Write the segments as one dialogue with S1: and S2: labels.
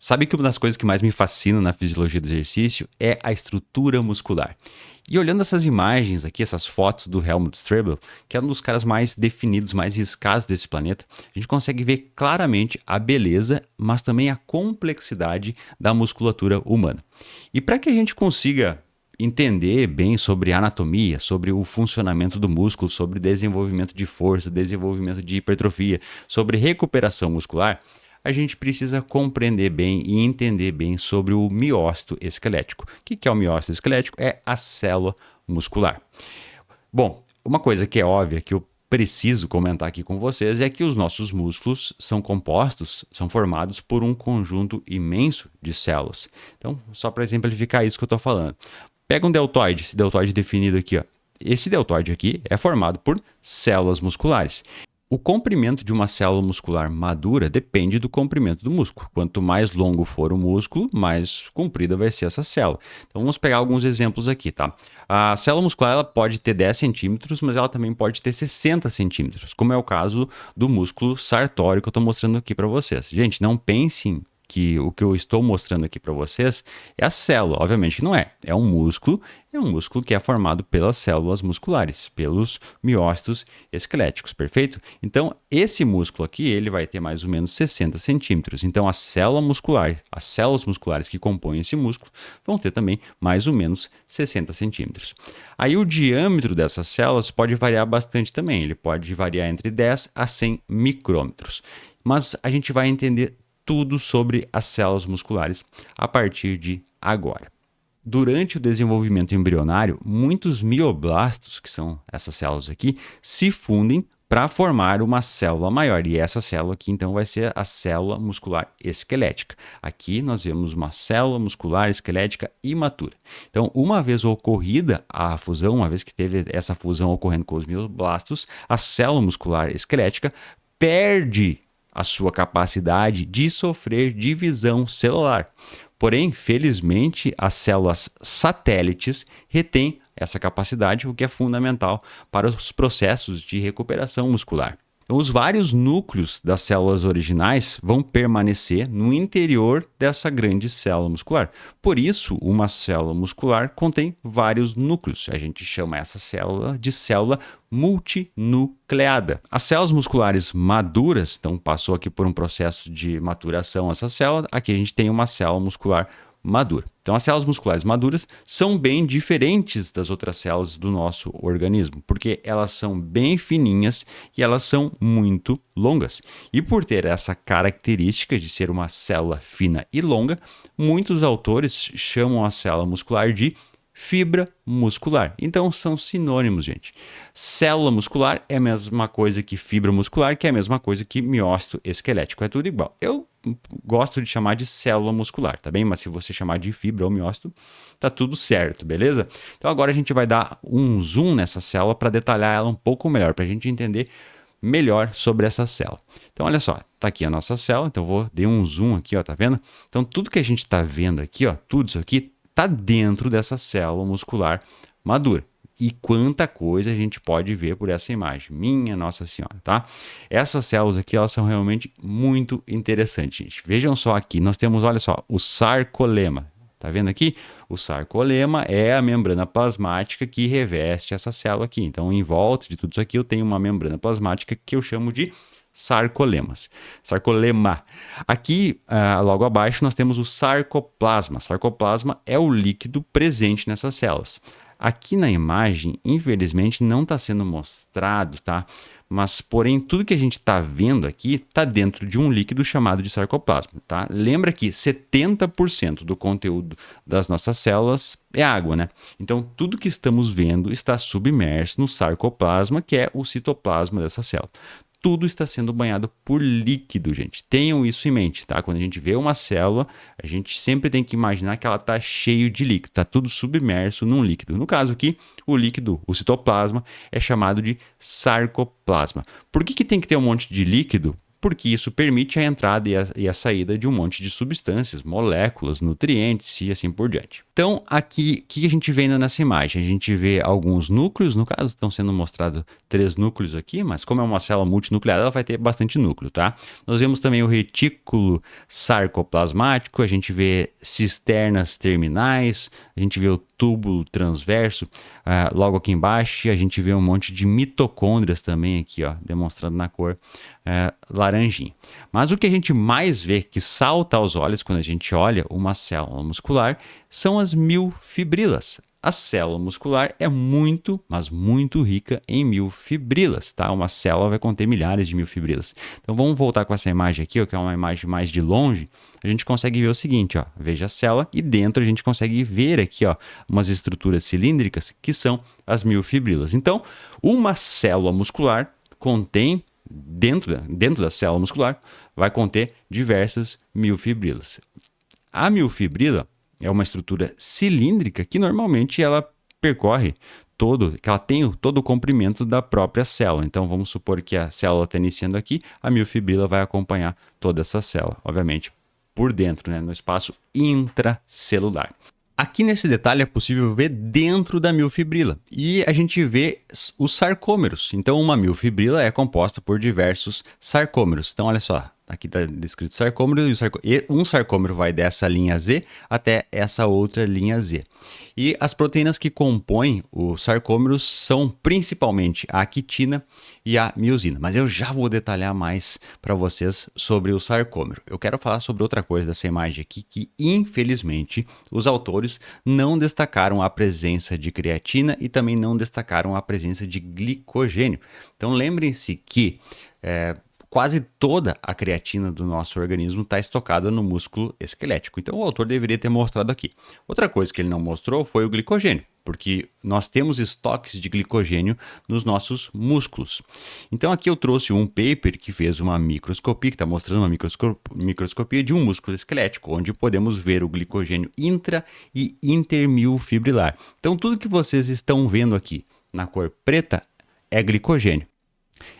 S1: Sabe que uma das coisas que mais me fascina na fisiologia do exercício é a estrutura muscular. E olhando essas imagens aqui, essas fotos do Helmut Strobel, que é um dos caras mais definidos, mais riscados desse planeta, a gente consegue ver claramente a beleza, mas também a complexidade da musculatura humana. E para que a gente consiga entender bem sobre anatomia, sobre o funcionamento do músculo, sobre desenvolvimento de força, desenvolvimento de hipertrofia, sobre recuperação muscular, a gente precisa compreender bem e entender bem sobre o miócito esquelético. O que é o miócito esquelético? É a célula muscular. Bom, uma coisa que é óbvia que eu preciso comentar aqui com vocês é que os nossos músculos são compostos, são formados por um conjunto imenso de células. Então, só para exemplificar isso que eu estou falando. Pega um deltoide, esse deltoide definido aqui, ó. Esse deltoide aqui é formado por células musculares. O comprimento de uma célula muscular madura depende do comprimento do músculo. Quanto mais longo for o músculo, mais comprida vai ser essa célula. Então vamos pegar alguns exemplos aqui, tá? A célula muscular ela pode ter 10 centímetros, mas ela também pode ter 60 centímetros, como é o caso do músculo sartório que eu estou mostrando aqui para vocês. Gente, não pensem que o que eu estou mostrando aqui para vocês é a célula, obviamente que não é. É um músculo que é formado pelas células musculares, pelos miócitos esqueléticos, perfeito? Então, esse músculo aqui, ele vai ter mais ou menos 60 centímetros. Então, a célula muscular, as células musculares que compõem esse músculo vão ter também mais ou menos 60 centímetros. Aí, o diâmetro dessas células pode variar bastante também. Ele pode variar entre 10 a 100 micrômetros. Mas a gente vai entender tudo sobre as células musculares a partir de agora. Durante o desenvolvimento embrionário, muitos mioblastos, que são essas células aqui, se fundem para formar uma célula maior. E essa célula aqui, então, vai ser a célula muscular esquelética. Aqui nós vemos uma célula muscular esquelética imatura. Então, uma vez ocorrida a fusão, uma vez que teve essa fusão ocorrendo com os mioblastos, a célula muscular esquelética perde a sua capacidade de sofrer divisão celular. Porém, felizmente, as células satélites retêm essa capacidade, o que é fundamental para os processos de recuperação muscular. Então, os vários núcleos das células originais vão permanecer no interior dessa grande célula muscular. Por isso, uma célula muscular contém vários núcleos. A gente chama essa célula de célula multinucleada. As células musculares maduras, então passou aqui por um processo de maturação essa célula, aqui a gente tem uma célula muscular madura. Então, as células musculares maduras são bem diferentes das outras células do nosso organismo, porque elas são bem fininhas e elas são muito longas. E por ter essa característica de ser uma célula fina e longa, muitos autores chamam a célula muscular de fibra muscular. Então, são sinônimos, gente. Célula muscular é a mesma coisa que fibra muscular, que é a mesma coisa que miócito esquelético. É tudo igual. Eu gosto de chamar de célula muscular, tá bem? Mas se você chamar de fibra ou miócito, tá tudo certo, beleza? Então, agora a gente vai dar um zoom nessa célula para detalhar ela um pouco melhor, para a gente entender melhor sobre essa célula. Então, olha só, tá aqui a nossa célula, então eu dar um zoom aqui, ó, tá vendo? Então, tudo que a gente tá vendo aqui, ó, tudo isso aqui está dentro dessa célula muscular madura. E quanta coisa a gente pode ver por essa imagem. Minha Nossa Senhora, tá? Essas células aqui, elas são realmente muito interessantes, gente. Vejam só aqui, nós temos, olha só, o sarcolema. Tá vendo aqui? O sarcolema é a membrana plasmática que reveste essa célula aqui. Então, em volta de tudo isso aqui, eu tenho uma membrana plasmática que eu chamo de sarcolema. Aqui, logo abaixo, nós temos o sarcoplasma. Sarcoplasma é o líquido presente nessas células. Aqui na imagem, infelizmente, não está sendo mostrado, tá? Mas, porém, tudo que a gente está vendo aqui está dentro de um líquido chamado de sarcoplasma, tá? Lembra que 70% do conteúdo das nossas células é água, né? Então, tudo que estamos vendo está submerso no sarcoplasma, que é o citoplasma dessa célula. Tudo está sendo banhado por líquido, gente. Tenham isso em mente, tá? Quando a gente vê uma célula, a gente sempre tem que imaginar que ela está cheio de líquido, está tudo submerso num líquido. No caso aqui, o líquido, o citoplasma, é chamado de sarcoplasma. Por que tem que ter um monte de líquido? porque isso permite a entrada e a saída de um monte de substâncias, moléculas, nutrientes e assim por diante. Então, aqui, o que a gente vê ainda nessa imagem? A gente vê alguns núcleos, no caso, estão sendo mostrados 3 núcleos aqui, mas como é uma célula multinucleada, ela vai ter bastante núcleo, tá? Nós vemos também o retículo sarcoplasmático, a gente vê cisternas terminais, a gente vê o túbulo transverso, logo aqui embaixo a gente vê um monte de mitocôndrias também aqui, ó, demonstrado na cor laranjinha. Mas o que a gente mais vê, que salta aos olhos quando a gente olha uma célula muscular, são as miofibrilas. A célula muscular é muito, mas muito rica em miofibrilas, tá? Uma célula vai conter milhares de miofibrilas. Então vamos voltar com essa imagem aqui, ó, que é uma imagem mais de longe. A gente consegue ver o seguinte, ó, veja a célula e dentro a gente consegue ver aqui, ó, umas estruturas cilíndricas que são as miofibrilas. Então, uma célula muscular contém dentro da célula muscular vai conter diversas miofibrilas. A miofibrila é uma estrutura cilíndrica que normalmente ela percorre que ela tem todo o comprimento da própria célula. Então vamos supor que a célula está iniciando aqui, a miofibrila vai acompanhar toda essa célula, obviamente por dentro, né, no espaço intracelular. Aqui nesse detalhe é possível ver dentro da miofibrila e a gente vê os sarcômeros. Então uma miofibrila é composta por diversos sarcômeros. Então olha só, aqui está descrito sarcômero e um sarcômero vai dessa linha Z até essa outra linha Z. E as proteínas que compõem os sarcômeros são principalmente a quitina e a miosina. Mas eu já vou detalhar mais para vocês sobre o sarcômero. Eu quero falar sobre outra coisa dessa imagem aqui que, infelizmente, os autores não destacaram a presença de creatina e também não destacaram a presença de glicogênio. Então lembrem-se que quase toda a creatina do nosso organismo está estocada no músculo esquelético. Então, o autor deveria ter mostrado aqui. Outra coisa que ele não mostrou foi o glicogênio, porque nós temos estoques de glicogênio nos nossos músculos. Então, aqui eu trouxe um paper que fez uma microscopia, que está mostrando uma microscopia de um músculo esquelético, onde podemos ver o glicogênio intra e intermiofibrilar. Então, tudo que vocês estão vendo aqui na cor preta é glicogênio.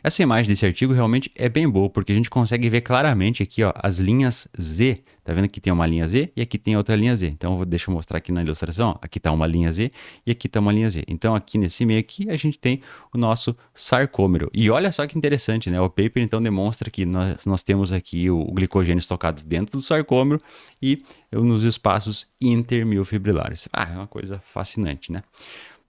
S1: Essa imagem desse artigo realmente é bem boa, porque a gente consegue ver claramente aqui, ó, as linhas Z. Tá vendo que tem uma linha Z e aqui tem outra linha Z. Então, deixa eu mostrar aqui na ilustração. Ó, aqui está uma linha Z e aqui está uma linha Z. Então, aqui nesse meio aqui, a gente tem o nosso sarcômero. E olha só que interessante, né? O paper, então, demonstra que nós temos aqui o glicogênio estocado dentro do sarcômero e nos espaços intermiofibrilares. É uma coisa fascinante, né?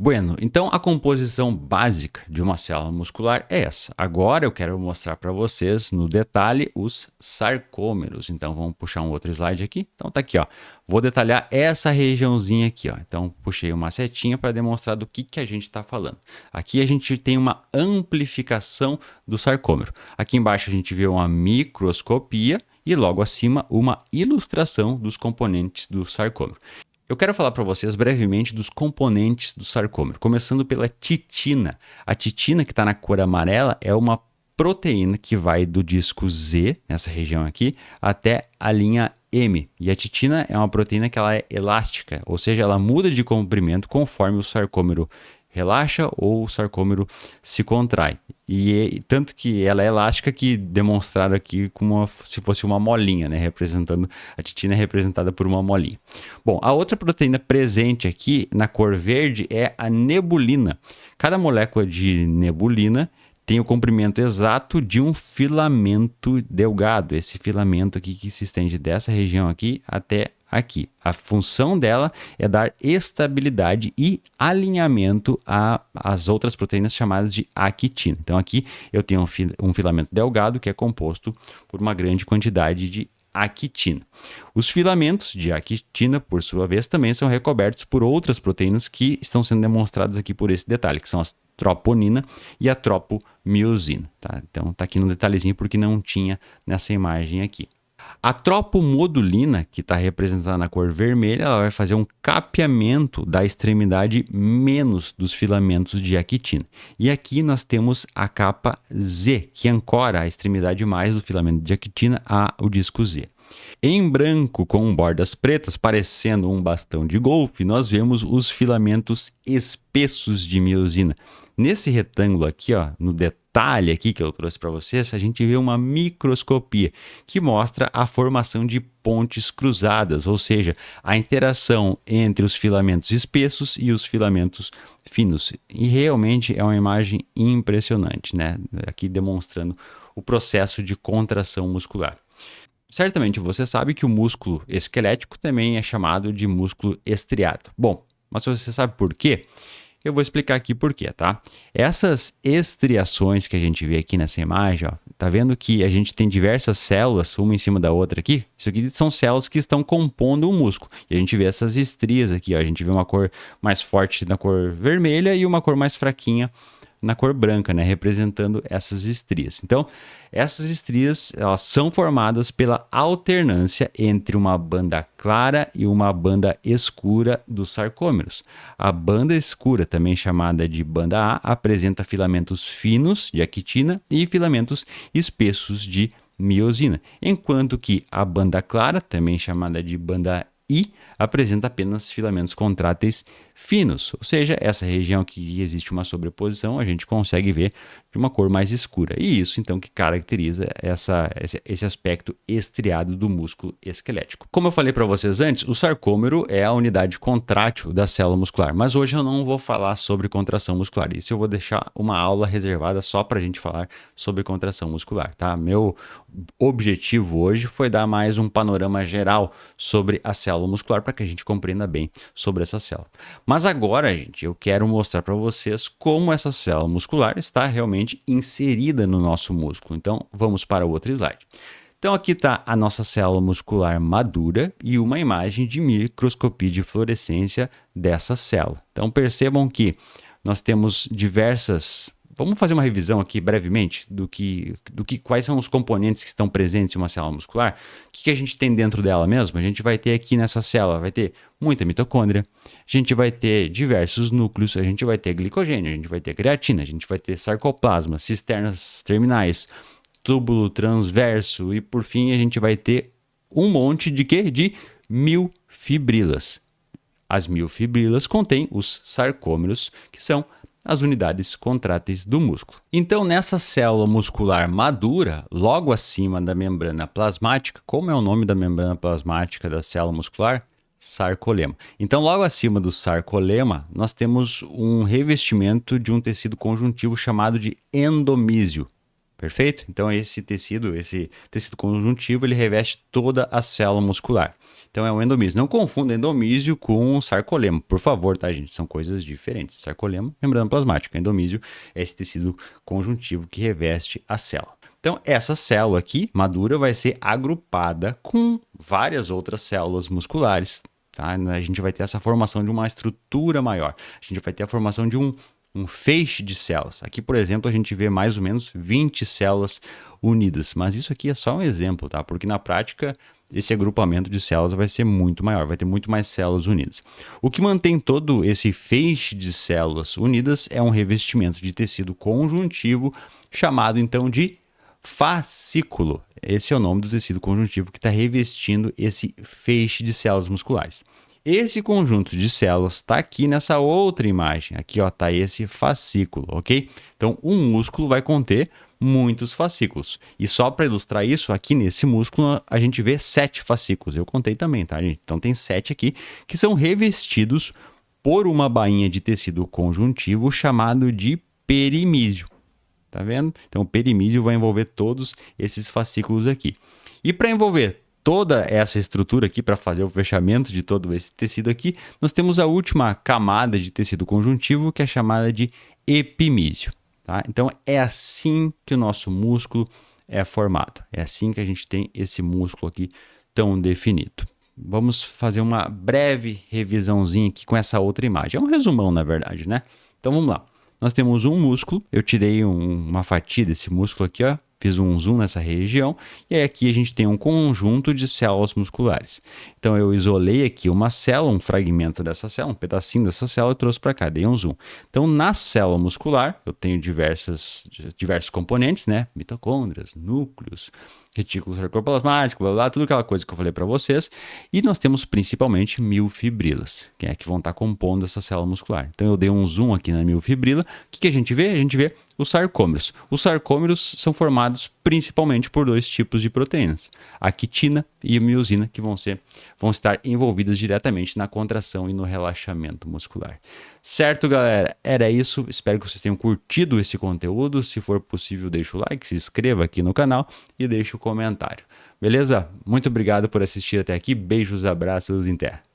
S1: Bueno, então a composição básica de uma célula muscular é essa. Agora eu quero mostrar para vocês no detalhe os sarcômeros. Então vamos puxar um outro slide aqui. Então tá aqui, ó. Vou detalhar essa regiãozinha aqui, ó. Então puxei uma setinha para demonstrar do que a gente está falando. Aqui a gente tem uma amplificação do sarcômero. Aqui embaixo a gente vê uma microscopia e logo acima uma ilustração dos componentes do sarcômero. Eu quero falar para vocês brevemente dos componentes do sarcômero, começando pela titina. A titina, que está na cor amarela, é uma proteína que vai do disco Z, nessa região aqui, até a linha M. E a titina é uma proteína que ela é elástica, ou seja, ela muda de comprimento conforme o sarcômero relaxa ou o sarcômero se contrai. E tanto que ela é elástica que demonstraram aqui como se fosse uma molinha, né? A titina é representada por uma molinha. Bom, a outra proteína presente aqui na cor verde é a nebulina. Cada molécula de nebulina tem o comprimento exato de um filamento delgado. Esse filamento aqui que se estende dessa região aqui até aqui. A função dela é dar estabilidade e alinhamento às outras proteínas chamadas de actina. Então aqui eu tenho um filamento delgado que é composto por uma grande quantidade de actina. Os filamentos de actina, por sua vez, também são recobertos por outras proteínas que estão sendo demonstradas aqui por esse detalhe, que são as troponina e a tropomiosina. Tá? Então tá aqui no detalhezinho porque não tinha nessa imagem aqui. A tropomodulina, que está representada na cor vermelha, ela vai fazer um capeamento da extremidade menos dos filamentos de actina. E aqui nós temos a capa Z, que ancora a extremidade mais do filamento de actina ao disco Z. Em branco, com bordas pretas, parecendo um bastão de golfe, nós vemos os filamentos espessos de miosina. Nesse retângulo aqui, ó, detalhe aqui que eu trouxe para vocês, a gente vê uma microscopia que mostra a formação de pontes cruzadas, ou seja, a interação entre os filamentos espessos e os filamentos finos. E realmente é uma imagem impressionante, né? Aqui demonstrando o processo de contração muscular. Certamente você sabe que o músculo esquelético também é chamado de músculo estriado. Bom, mas você sabe por quê? Eu vou explicar aqui por quê, tá? Essas estriações que a gente vê aqui nessa imagem, ó, tá vendo que a gente tem diversas células, uma em cima da outra aqui? Isso aqui são células que estão compondo o músculo. E a gente vê essas estrias aqui, ó, a gente vê uma cor mais forte na cor vermelha e uma cor mais fraquinha na cor branca, né, representando essas estrias. Então, essas estrias, elas são formadas pela alternância entre uma banda clara e uma banda escura dos sarcômeros. A banda escura, também chamada de banda A, apresenta filamentos finos de actina e filamentos espessos de miosina, enquanto que a banda clara, também chamada de banda I, apresenta apenas filamentos contráteis finos, ou seja, essa região que existe uma sobreposição, a gente consegue ver de uma cor mais escura. E isso, então, que caracteriza esse aspecto estriado do músculo esquelético. Como eu falei para vocês antes, o sarcômero é a unidade contrátil da célula muscular, mas hoje eu não vou falar sobre contração muscular. Isso eu vou deixar uma aula reservada só para a gente falar sobre contração muscular, tá? Meu objetivo hoje foi dar mais um panorama geral sobre a célula muscular para que a gente compreenda bem sobre essa célula. Mas agora, gente, eu quero mostrar para vocês como essa célula muscular está realmente inserida no nosso músculo. Então, vamos para o outro slide. Então, aqui está a nossa célula muscular madura e uma imagem de microscopia de fluorescência dessa célula. Então, percebam que nós temos diversas... Vamos fazer uma revisão aqui brevemente quais são os componentes que estão presentes em uma célula muscular. O que a gente tem dentro dela mesmo? A gente vai ter aqui nessa célula, vai ter muita mitocôndria, a gente vai ter diversos núcleos, a gente vai ter glicogênio, a gente vai ter creatina, a gente vai ter sarcoplasma, cisternas terminais, túbulo transverso e por fim a gente vai ter um monte de quê? De miofibrilas. As miofibrilas contêm os sarcômeros, que são as unidades contráteis do músculo. Então, nessa célula muscular madura, logo acima da membrana plasmática, como é o nome da membrana plasmática da célula muscular? Sarcolema. Então, logo acima do sarcolema, nós temos um revestimento de um tecido conjuntivo chamado de endomísio. Perfeito? Então, esse tecido conjuntivo, ele reveste toda a célula muscular. Então, é o endomísio. Não confunda endomísio com sarcolema, por favor, tá, gente? São coisas diferentes. Sarcolema, membrana plasmática. Endomísio é esse tecido conjuntivo que reveste a célula. Então, essa célula aqui, madura, vai ser agrupada com várias outras células musculares, tá? A gente vai ter essa formação de uma estrutura maior. A gente vai ter a formação de um feixe de células. Aqui, por exemplo, a gente vê mais ou menos 20 células unidas, mas isso aqui é só um exemplo, tá? Porque na prática, esse agrupamento de células vai ser muito maior, vai ter muito mais células unidas. O que mantém todo esse feixe de células unidas é um revestimento de tecido conjuntivo, chamado então de fascículo. Esse é o nome do tecido conjuntivo que está revestindo esse feixe de células musculares. Esse conjunto de células está aqui nessa outra imagem. Aqui está esse fascículo, ok? Então, um músculo vai conter muitos fascículos. E só para ilustrar isso, aqui nesse músculo a gente vê 7 fascículos. Eu contei também, tá, gente? Então, tem 7 aqui que são revestidos por uma bainha de tecido conjuntivo chamado de perimísio. Tá vendo? Então, o perimísio vai envolver todos esses fascículos aqui. E para envolver toda essa estrutura aqui, para fazer o fechamento de todo esse tecido aqui, nós temos a última camada de tecido conjuntivo, que é chamada de epimísio. Tá? Então, é assim que o nosso músculo é formado. É assim que a gente tem esse músculo aqui tão definido. Vamos fazer uma breve revisãozinha aqui com essa outra imagem. É um resumão, na verdade, né? Então, vamos lá. Nós temos um músculo, eu tirei uma fatia desse músculo aqui, ó, fiz um zoom nessa região, e aí aqui a gente tem um conjunto de células musculares. Então eu isolei aqui uma célula, um fragmento dessa célula, um pedacinho dessa célula, e trouxe para cá, dei um zoom. Então na célula muscular, eu tenho diversos componentes, né? Mitocôndrias, núcleos, retículo sarcoplasmático, blá, blá, blá, tudo aquela coisa que eu falei para vocês. E nós temos principalmente miofibrilas, que é que vão estar compondo essa célula muscular. Então eu dei um zoom aqui na miofibrila. O que a gente vê? A gente vê os sarcômeros. Os sarcômeros são formados principalmente por dois tipos de proteínas, a quitina e a miosina, que vão estar envolvidas diretamente na contração e no relaxamento muscular. Certo, galera? Era isso. Espero que vocês tenham curtido esse conteúdo. Se for possível, deixa o like, se inscreva aqui no canal e deixe o comentário. Beleza? Muito obrigado por assistir até aqui. Beijos, abraços em terra.